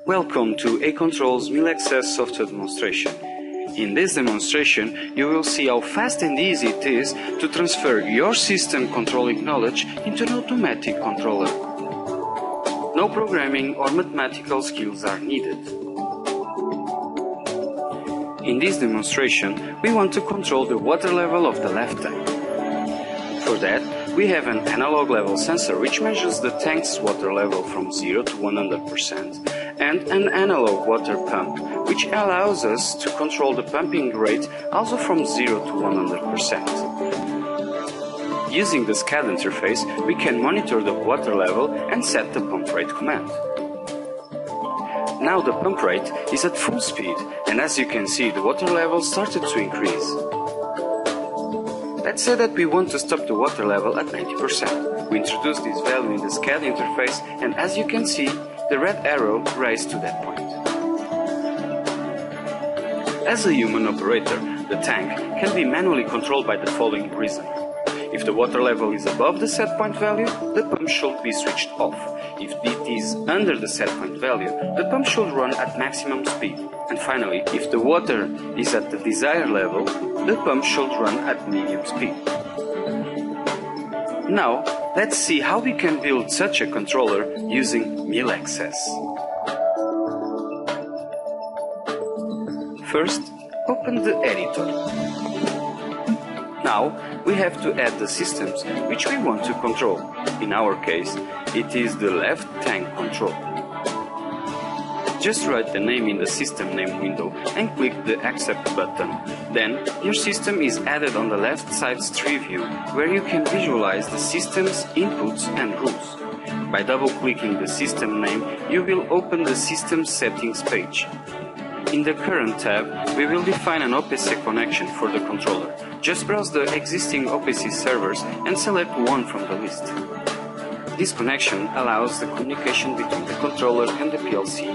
Welcome to A-Control's MillExCS software demonstration. In this demonstration, you will see how fast and easy it is to transfer your system controlling knowledge into an automatic controller. No programming or mathematical skills are needed. In this demonstration, we want to control the water level of the left tank. For that, we have an analog level sensor which measures the tank's water level from 0 to 100%, and an analog water pump which allows us to control the pumping rate also from 0 to 100%. Using the SCAD interface, we can monitor the water level and set the pump rate command. Now the pump rate is at full speed, and as you can see, the water level started to increase. Let's say that we want to stop the water level at 90%. We introduce this value in the SCAD interface, and as you can see, the red arrow raised to that point. As a human operator, the tank can be manually controlled by the following reason. If the water level is above the set point value, the pump should be switched off. If it is under the set point value, the pump should run at maximum speed. And finally, if the water is at the desired level, the pump should run at medium speed. Now, let's see how we can build such a controller using MillExCS. First, open the editor. Now, we have to add the systems which we want to control. In our case, it is the left tank control. Just write the name in the system name window and click the accept button. Then, your system is added on the left side's tree view, where you can visualize the system's inputs and rules. By double-clicking the system name, you will open the system settings page. In the current tab, we will define an OPC connection for the controller. Just browse the existing OPC servers and select one from the list. This connection allows the communication between the controller and the PLC.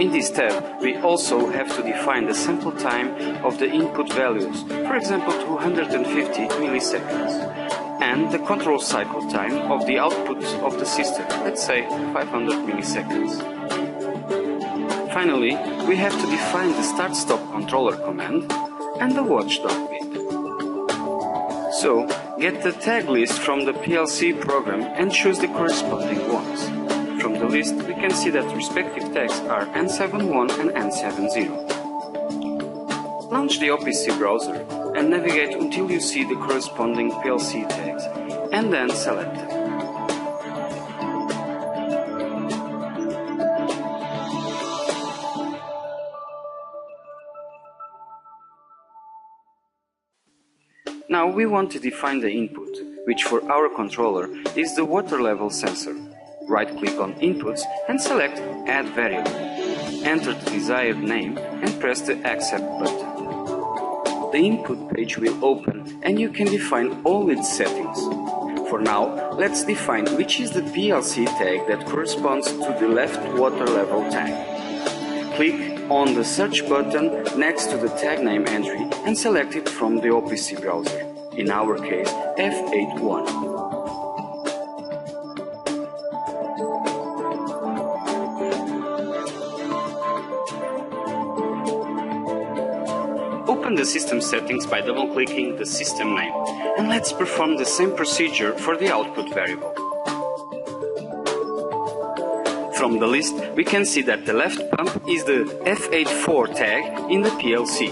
In this tab, we also have to define the sample time of the input values, for example 250 milliseconds, and the control cycle time of the output of the system, let's say 500 milliseconds. Finally, we have to define the start-stop controller command and the watchdog bit. So, get the tag list from the PLC program and choose the corresponding ones. From the list, we can see that respective tags are N71 and N70. Launch the OPC browser and navigate until you see the corresponding PLC tags, and then select them. Now we want to define the input, which for our controller is the water level sensor. Right-click on Inputs and select Add Variable. Enter the desired name and press the Accept button. The input page will open and you can define all its settings. For now, let's define which is the PLC tag that corresponds to the left water level tag. Click on the Search button next to the tag name entry and select it from the OPC browser, in our case F81. Open the system settings by double-clicking the system name, and let's perform the same procedure for the output variable. From the list, we can see that the left pump is the F84 tag in the PLC.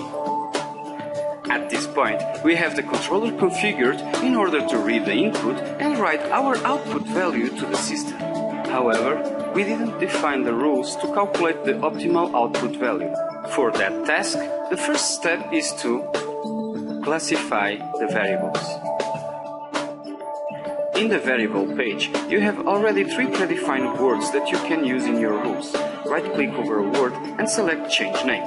At this point, we have the controller configured in order to read the input and write our output value to the system. However, we didn't define the rules to calculate the optimal output value. For that task, the first step is to classify the variables. In the variable page, you have already 3 predefined words that you can use in your rules. Right-click over a word and select Change Name.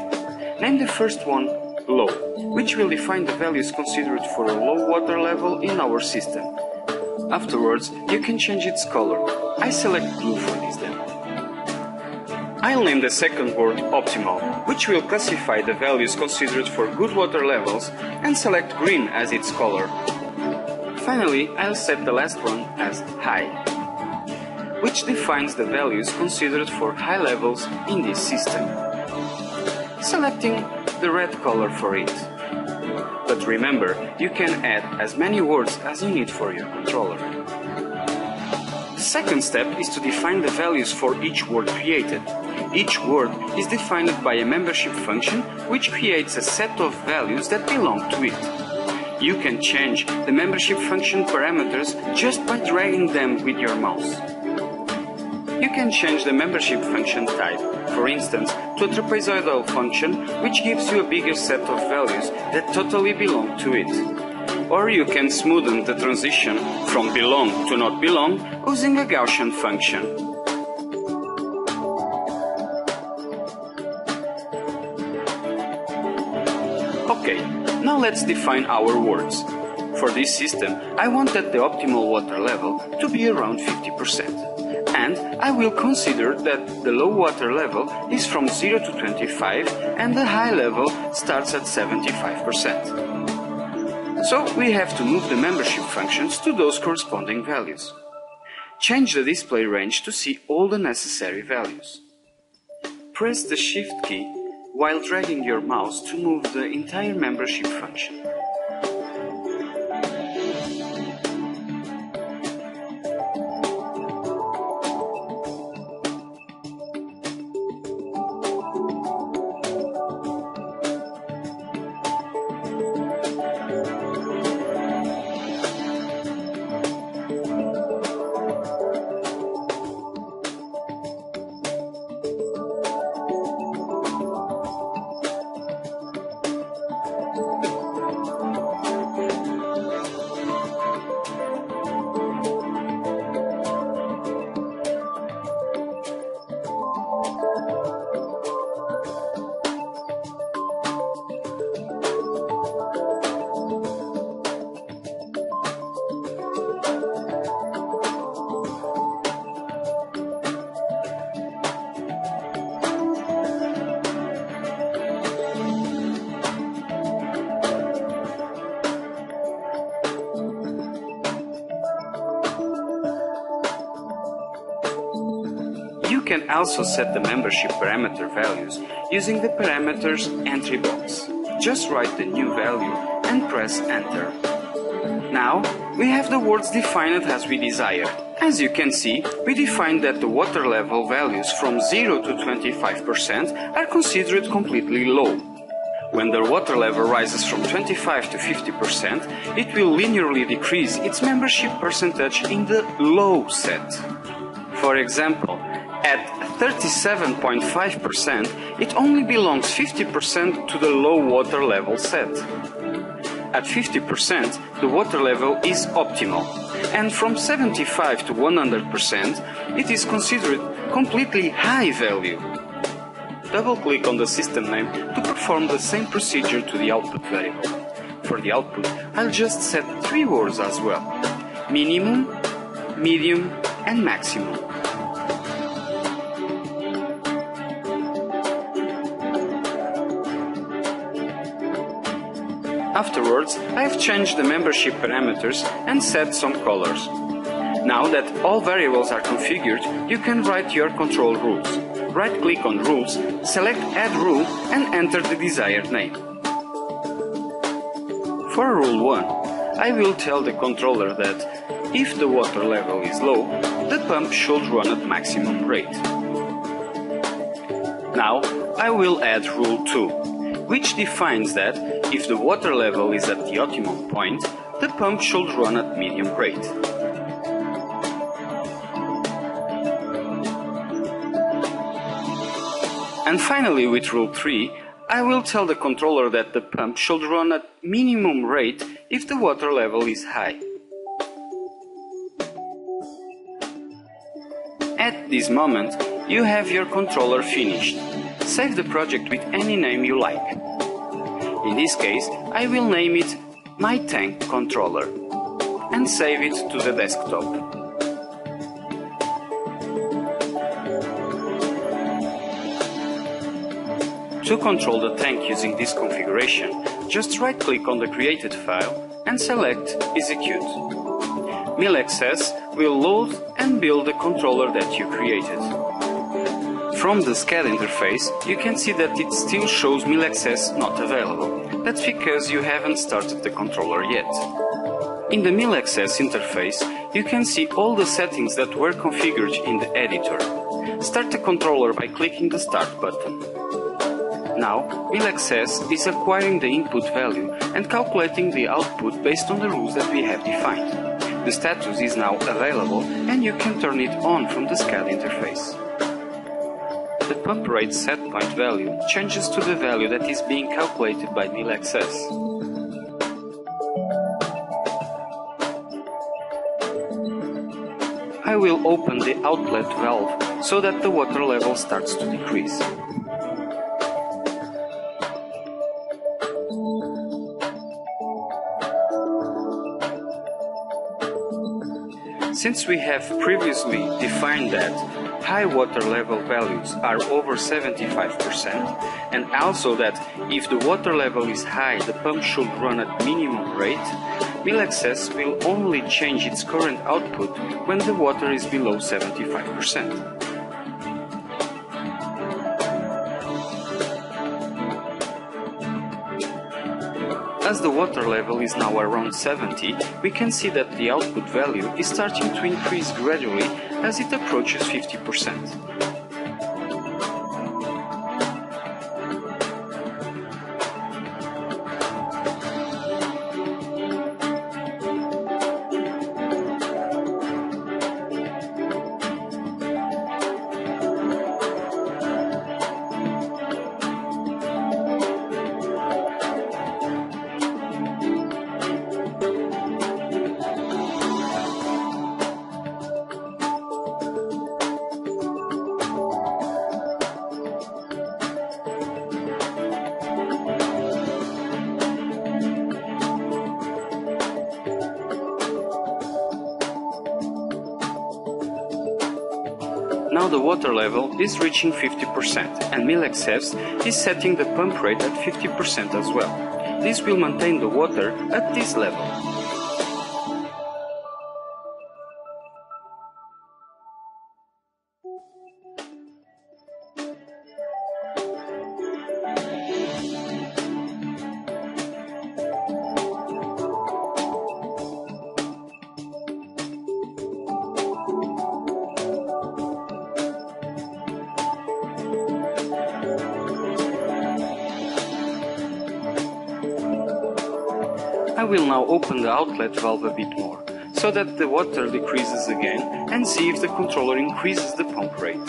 Name the first one Low, which will define the values considered for a low water level in our system. Afterwards, you can change its color. I select blue for this then. I'll name the second word Optimal, which will classify the values considered for good water levels, and select green as its color. Finally, I'll set the last one as High. which defines the values considered for high levels in this system. Selecting the red color for it. But remember, you can add as many words as you need for your controller. The second step is to define the values for each word created. Each word is defined by a membership function which creates a set of values that belong to it. You can change the membership function parameters just by dragging them with your mouse. You can change the membership function type, for instance, to a trapezoidal function which gives you a bigger set of values that totally belong to it. Or you can smoothen the transition from belong to not belong using a Gaussian function. Okay, now let's define our words. For this system, I want that the optimal water level to be around 50%. And I will consider that the low water level is from 0 to 25 and the high level starts at 75%. So we have to move the membership functions to those corresponding values. Change the display range to see all the necessary values. Press the Shift key while dragging your mouse to move the entire membership function. You can also set the membership parameter values using the parameters entry box. Just write the new value and press enter. Now we have the words defined as we desire. As you can see, we defined that the water level values from 0 to 25% are considered completely low. When the water level rises from 25 to 50%, it will linearly decrease its membership percentage in the low set. For example, at 37.5%, it only belongs 50% to the low water level set. At 50%, the water level is optimal, and from 75 to 100%, it is considered completely high value. Double-click on the system name to perform the same procedure to the output variable. For the output, I'll just set 3 words as well: minimum, medium, and maximum. Afterwards, I have changed the membership parameters and set some colors. Now that all variables are configured, you can write your control rules. Right-click on Rules, select Add Rule and enter the desired name. For Rule 1, I will tell the controller that if the water level is low, the pump should run at maximum rate. Now I will add Rule 2, which defines that if the water level is at the optimum point, the pump should run at medium rate. And finally, with Rule 3, I will tell the controller that the pump should run at minimum rate if the water level is high. At this moment, you have your controller finished. Save the project with any name you like. In this case, I will name it My Tank Controller and save it to the desktop. To control the tank using this configuration, just right-click on the created file and select Execute. MillExCS will load and build the controller that you created. From the SCAD interface, you can see that it still shows MillExCS not available. That's because you haven't started the controller yet. In the MillExCS interface, you can see all the settings that were configured in the editor. Start the controller by clicking the Start button. Now, MillExCS is acquiring the input value and calculating the output based on the rules that we have defined. The status is now available and you can turn it on from the SCAD interface. The pump rate setpoint value changes to the value that is being calculated by MillExCS. I will open the outlet valve so that the water level starts to decrease. Since we have previously defined that high water level values are over 75%, and also that if the water level is high, the pump should run at minimum rate, MillExCS will only change its current output when the water is below 75%. As the water level is now around 70, we can see that the output value is starting to increase gradually as it approaches 50%. Now the water level is reaching 50% and MillExCS is setting the pump rate at 50% as well. This will maintain the water at this level. I will now open the outlet valve a bit more, so that the water decreases again and see if the controller increases the pump rate.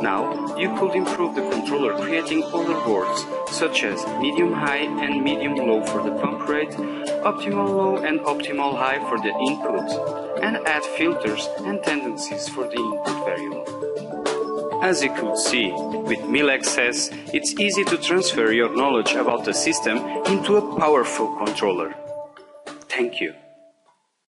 Now, you could improve the controller creating other boards, such as medium-high and medium-low for the pump rate, optimal-low and optimal-high for the input, and add filters and tendencies for the input variable. As you could see, with MillExCS, it's easy to transfer your knowledge about the system into a powerful controller. Thank you.